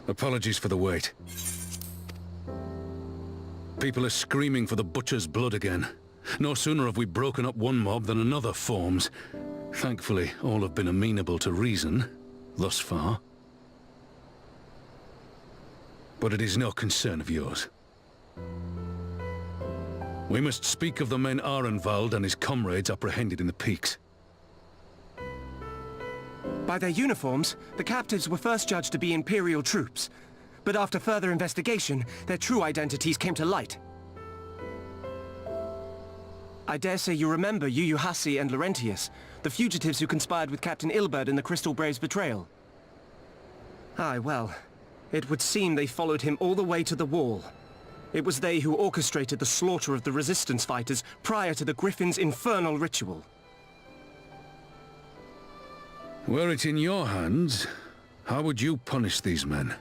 Apologies for the wait. People are screaming for the butcher's blood again. No sooner have we broken up one mob than another forms. Thankfully, all have been amenable to reason, thus far. But it is no concern of yours. We must speak of the men Arenvald and his comrades apprehended in the peaks. By their uniforms, the captives were first judged to be Imperial troops. But after further investigation, their true identities came to light. I dare say you remember Yuyuhasi and Laurentius, the fugitives who conspired with Captain Ilberd in the Crystal Brave's betrayal. Aye, well, it would seem they followed him all the way to the wall. It was they who orchestrated the slaughter of the Resistance fighters prior to the Griffin's infernal ritual. Were it in your hands, how would you punish these men?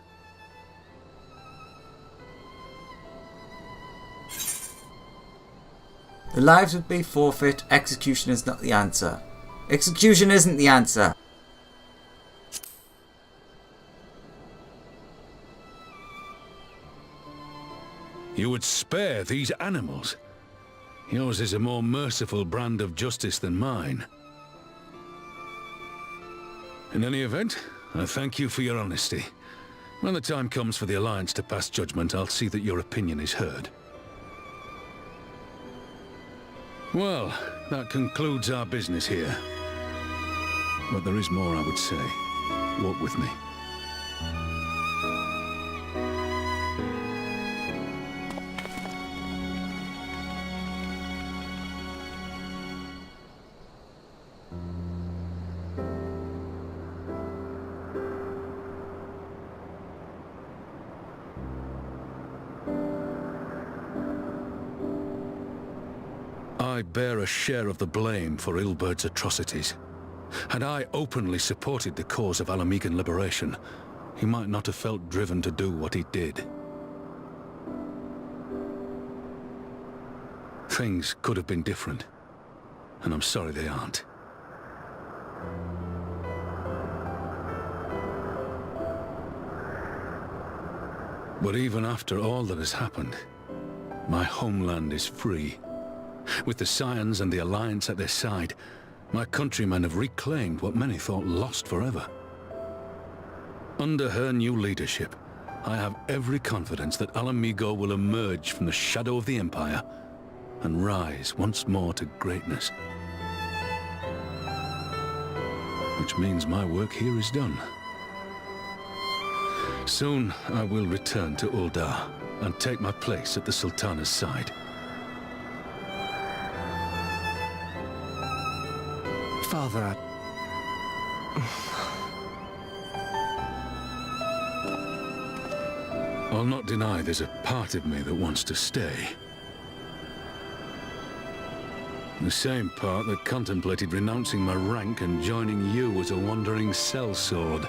The lives would be forfeit. Execution is not the answer. Execution isn't the answer. You would spare these animals? Yours is a more merciful brand of justice than mine. In any event, I thank you for your honesty. When the time comes for the Alliance to pass judgment, I'll see that your opinion is heard. Well, that concludes our business here. But there is more I would say. Walk with me. I bear a share of the blame for Ilberd's atrocities. Had I openly supported the cause of Alamegan liberation, he might not have felt driven to do what he did. Things could have been different, and I'm sorry they aren't. But even after all that has happened, my homeland is free. With the Scions and the Alliance at their side, my countrymen have reclaimed what many thought lost forever. Under her new leadership, I have every confidence that Alamigo will emerge from the shadow of the Empire and rise once more to greatness. Which means my work here is done. Soon I will return to Uldar and take my place at the Sultana's side. Father... I'll not deny there's a part of me that wants to stay. The same part that contemplated renouncing my rank and joining you as a wandering sellsword.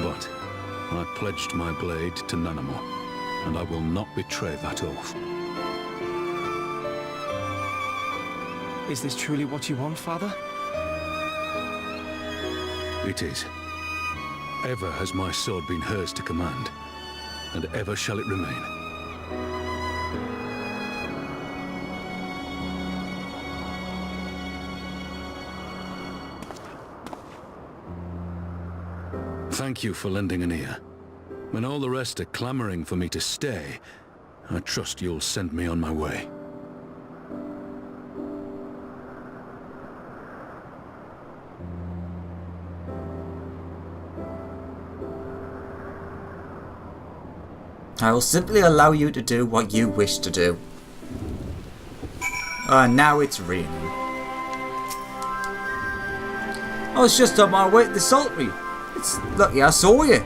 But I pledged my blade to Nanamo, and I will not betray that oath. Is this truly what you want, Father? It is. Ever has my sword been hers to command, and ever shall it remain. Thank you for lending an ear. When all the rest are clamoring for me to stay, I trust you'll send me on my way. I will simply allow you to do what you wish to do. Now it's raining. I was just on my way to the Saltery. It's lucky I saw you.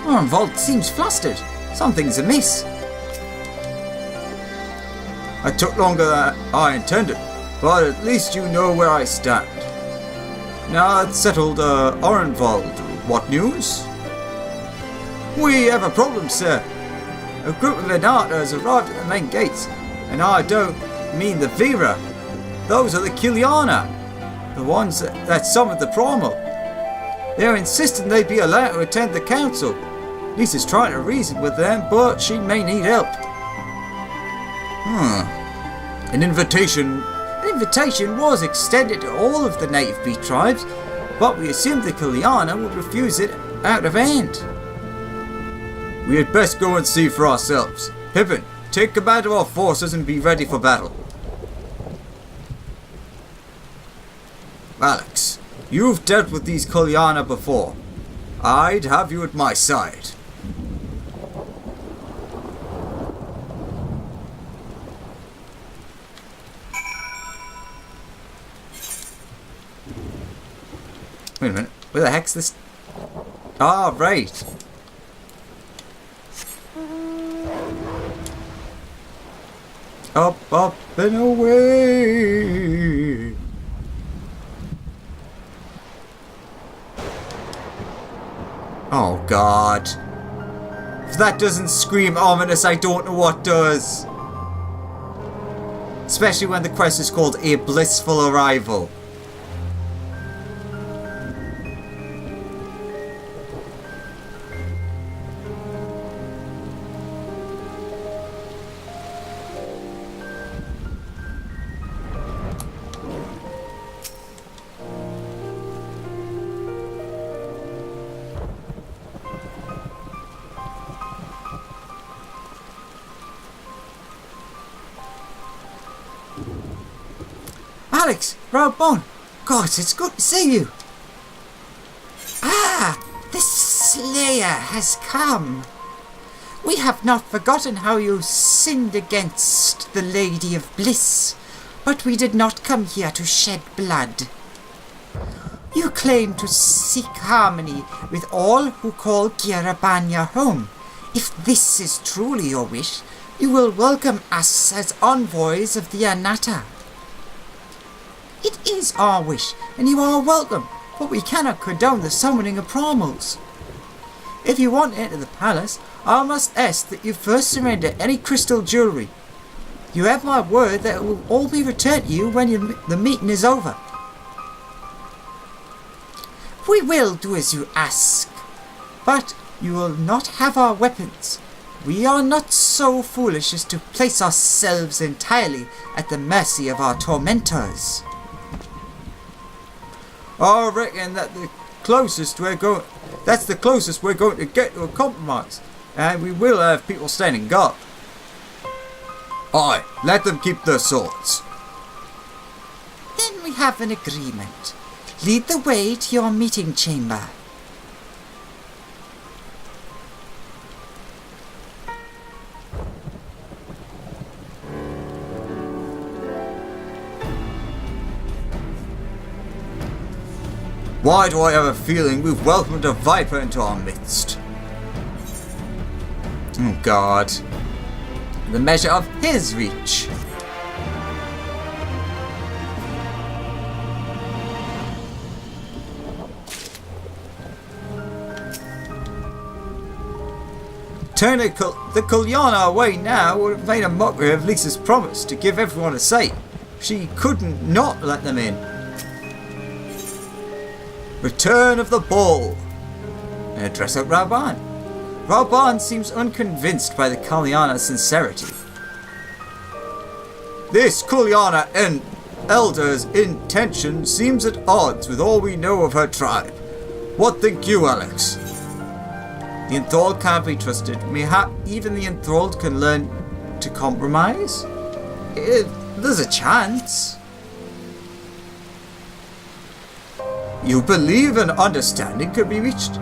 Arenvald seems flustered. Something's amiss. I took longer than I intended, but at least you know where I stand. Now it's settled, Arenvald, what news? We have a problem, sir. A group of Lenata has arrived at the main gates, and I don't mean the Vera. those are the Kiliana, the ones that summoned the Promo. They're insisting they be allowed to attend the council. Lisa's trying to reason with them, but she may need help. An invitation was extended to all of the native beat tribes, but we assumed the Kiliana would refuse it out of hand. We had best go and see for ourselves. Pippin, take command of our forces and be ready for battle. Alex, you've dealt with these Kiliana before. I'd have you at my side. Wait a minute, where the heck's this? Ah, right. Up, up, and away. Oh, God. If that doesn't scream ominous, I don't know what does. Especially when the quest is called A Blissful Arrival. Alex, Raubon, God, it's good to see you. Ah, the Slayer has come. We have not forgotten how you sinned against the Lady of Bliss, but we did not come here to shed blood. You claim to seek harmony with all who call Girabanya home. If this is truly your wish, you will welcome us as envoys of the Anata. It is our wish, and you are welcome, but we cannot condone the summoning of Promos. If you want to enter the palace, I must ask that you first surrender any crystal jewellery. You have my word that it will all be returned to you when the meeting is over. We will do as you ask, but you will not have our weapons. We are not so foolish as to place ourselves entirely at the mercy of our tormentors. I reckon that that's the closest we're going to get to a compromise, and we will have people standing guard. Aye, let them keep their swords. Then we have an agreement. Lead the way to your meeting chamber. Why do I have a feeling we've welcomed a viper into our midst? Oh, God. The measure of his reach. Turning the Kiliana away now would have made a mockery of Lisa's promise to give everyone a say. She couldn't not let them in. Return of the Bull. And address out Raban. Raban seems unconvinced by the Kiliana's sincerity. This Kiliana elder's intention seems at odds with all we know of her tribe. What think you, Alex? The enthralled can't be trusted. Mayhap even the enthralled can learn to compromise? There's a chance. You believe an understanding could be reached?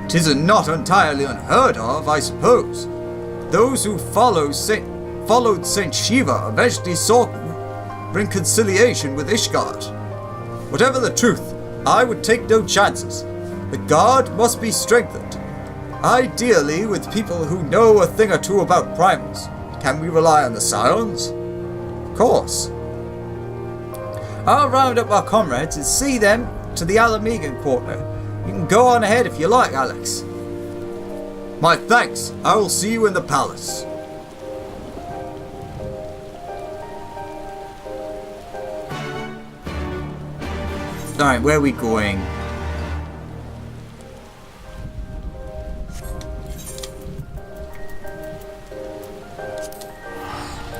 'Tis not entirely unheard of, I suppose. Those who followed Saint Shiva eventually sought reconciliation with Ishgard. Whatever the truth, I would take no chances. The guard must be strengthened. Ideally with people who know a thing or two about primals. Can we rely on the Scions? Of course. I'll round up our comrades and see them to the Alamegan quarter. You can go on ahead if you like, Alex. My thanks. I will see you in the palace. Alright, where are we going?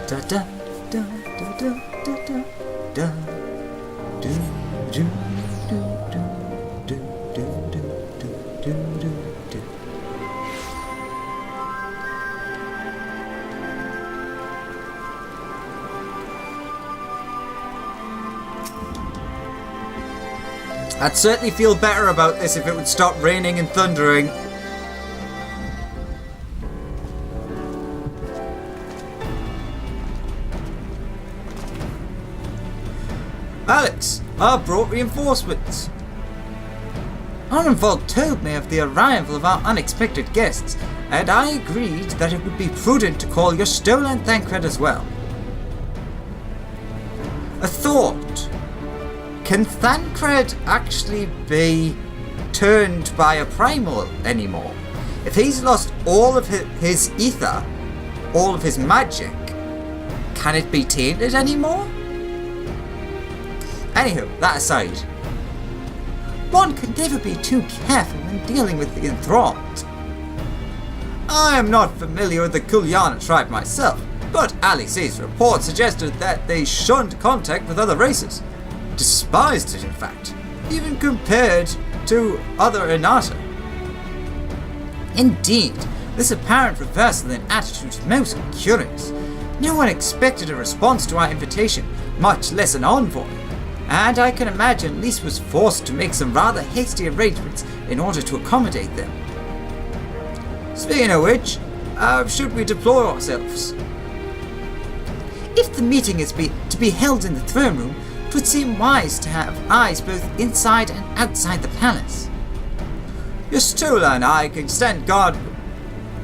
Da da da da da da da da do do do do do do do do do do. I'd certainly feel better about this if it would stop raining and thundering. Alex, I brought reinforcements. Orenvold told me of the arrival of our unexpected guests, and I agreed that it would be prudent to call your stolen Thancred as well. A thought. Can Thancred actually be turned by a primal anymore? If he's lost all of his ether, all of his magic, can it be tainted anymore? Anywho, that aside, one can never be too careful when dealing with the enthralled. I am not familiar with the Kulyana tribe myself, but Alice's report suggested that they shunned contact with other races. Despised it, in fact, even compared to other Inata. Indeed, this apparent reversal in attitude is most curious. No one expected a response to our invitation, much less an envoy, and I can imagine Lise was forced to make some rather hasty arrangements in order to accommodate them. Speaking of which, should we deploy ourselves? If the meeting is to be held in the throne room, it would seem wise to have eyes both inside and outside the palace. Yastola and I can stand guard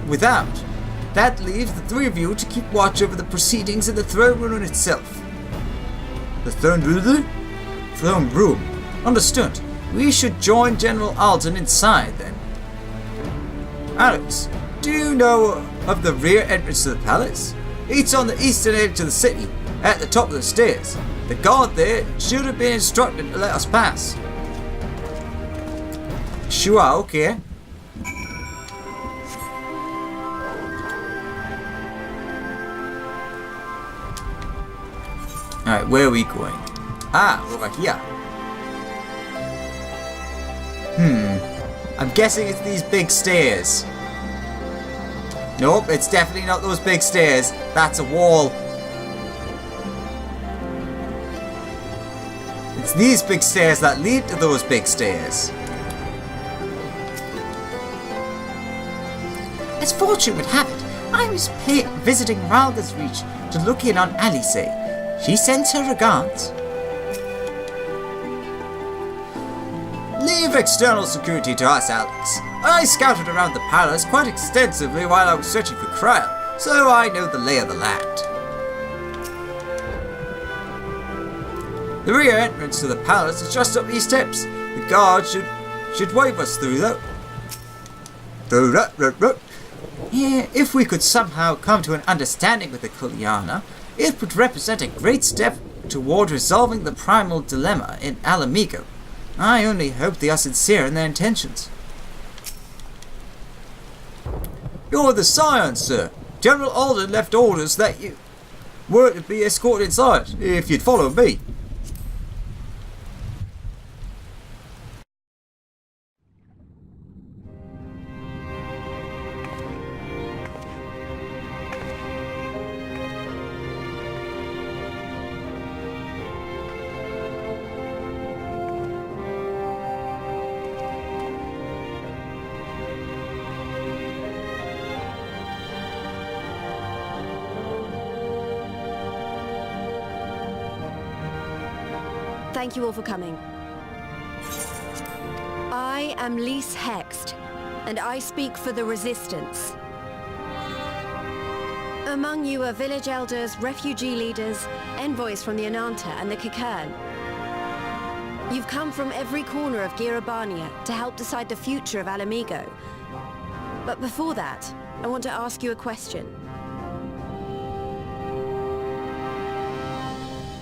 without. That leaves the three of you to keep watch over the proceedings in the throne room itself. The throne room? Throne room. Understood. We should join General Alden inside then. Alex, do you know of the rear entrance to the palace? It's on the eastern edge of the city, at the top of the stairs. The guard there should have been instructed to let us pass. Sure, okay. Alright, where are we going? Ah, over here. I'm guessing it's these big stairs. Nope, it's definitely not those big stairs. That's a wall. It's these big stairs that lead to those big stairs. As fortune would have it, I was visiting Ralga's Reach to look in on Alice. She sends her regards. Leave external security to us, Alex. I scouted around the palace quite extensively while I was searching for Kryl, so I know the lay of the land. The rear entrance to the palace is just up these steps. The guard should wave us through though. Yeah, if we could somehow come to an understanding with the Kulyana, it would represent a great step toward resolving the primal dilemma in Alamigo. I only hope they are sincere in their intentions. You're the Scion, sir. General Alden left orders that you were to be escorted inside, if you'd follow me. Thank you all for coming. I am Lise Hext, and I speak for the Resistance. Among you are village elders, refugee leaders, envoys from the Ananta and the Kikern. You've come from every corner of Girabania to help decide the future of Alamigo. But before that, I want to ask you a question.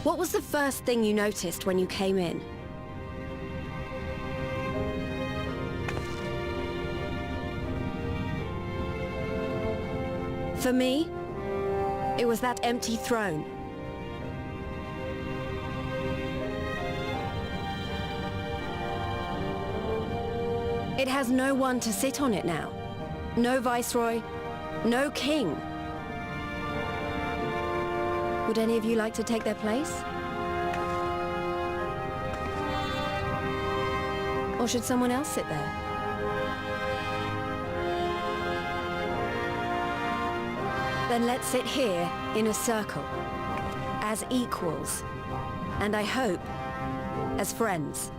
What was the first thing you noticed when you came in? For me, it was that empty throne. It has no one to sit on it now. No viceroy, no king. Would any of you like to take their place? Or should someone else sit there? Then let's sit here in a circle, as equals, and I hope, as friends.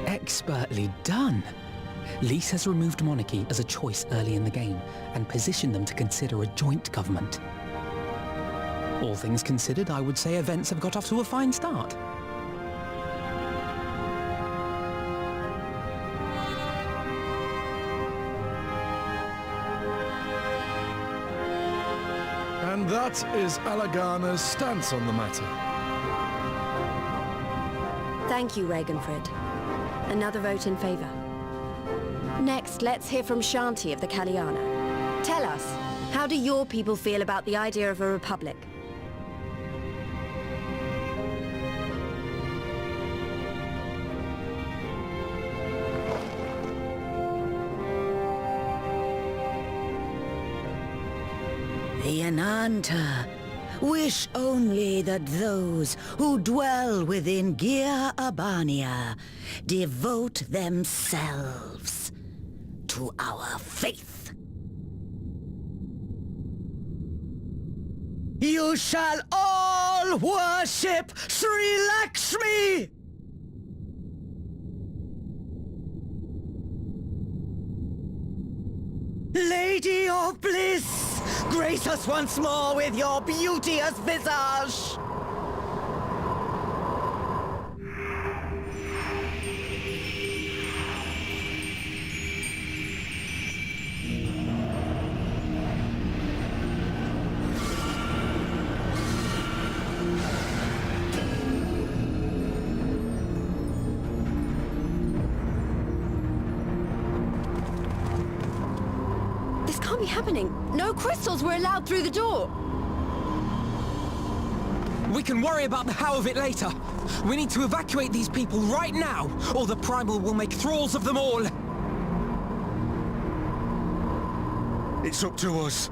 Expertly done. Lys has removed monarchy as a choice early in the game and positioned them to consider a joint government. All things considered, I would say events have got off to a fine start. And that is Alagana's stance on the matter. Thank you, Ragenfrid. Another vote in favor. Next, let's hear from Shanti of the Kalyana. Tell us, how do your people feel about the idea of a republic? The Ananta wish only that those who dwell within Gir Abania devote themselves to our faith. You shall all worship Sri Lakshmi! Lady of Bliss, grace us once more with your beauteous visage! This can't be happening. No crystals were allowed through the door. We can worry about the how of it later. We need to evacuate these people right now, or the Primal will make thralls of them all. It's up to us.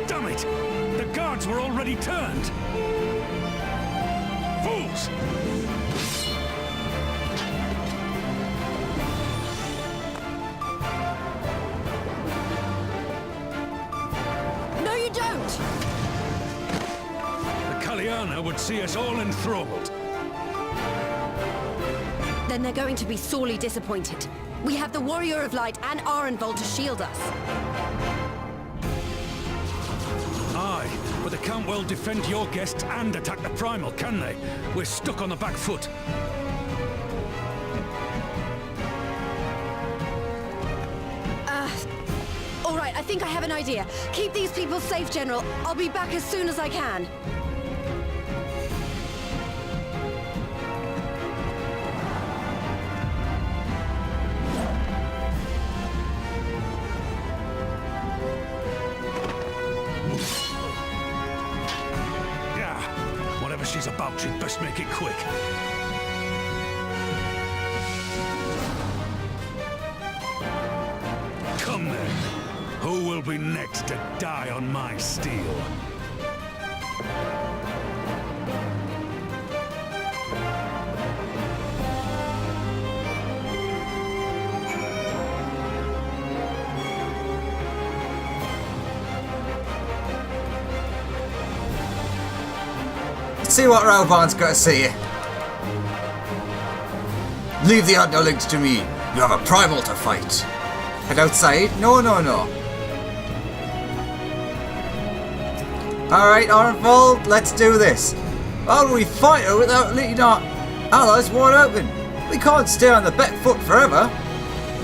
Damn it! The guards were already turned! Fools! No, you don't! The Kalyana would see us all enthralled. Then they're going to be sorely disappointed. We have the Warrior of Light and Arenvold to shield us. Aye, but they can't well defend your guests and attack the Primal, can they? We're stuck on the back foot. All right, I think I have an idea. Keep these people safe, General. I'll be back as soon as I can. is about, you'd best make it quick. Come then. Who will be next to die on my steel? Let's see what Raubon's got to say. Leave the underlings to me. You have a primal to fight. Head outside? No, no, no. Alright, Arnfold, let's do this. How do we fight her without letting our allies wide open? We can't stay on the back foot forever.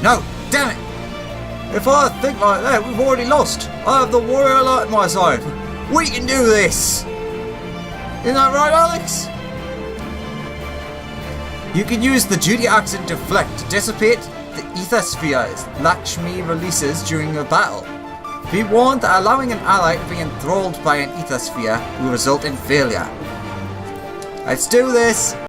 No, damn it. If I think like that, we've already lost. I have the warrior light on my side. We can do this. Isn't that right, Alex? You can use the duty axe and deflect to dissipate the ether spheres Lakshmi releases during a battle. Be warned that allowing an ally to be enthralled by an ether sphere will result in failure. Let's do this!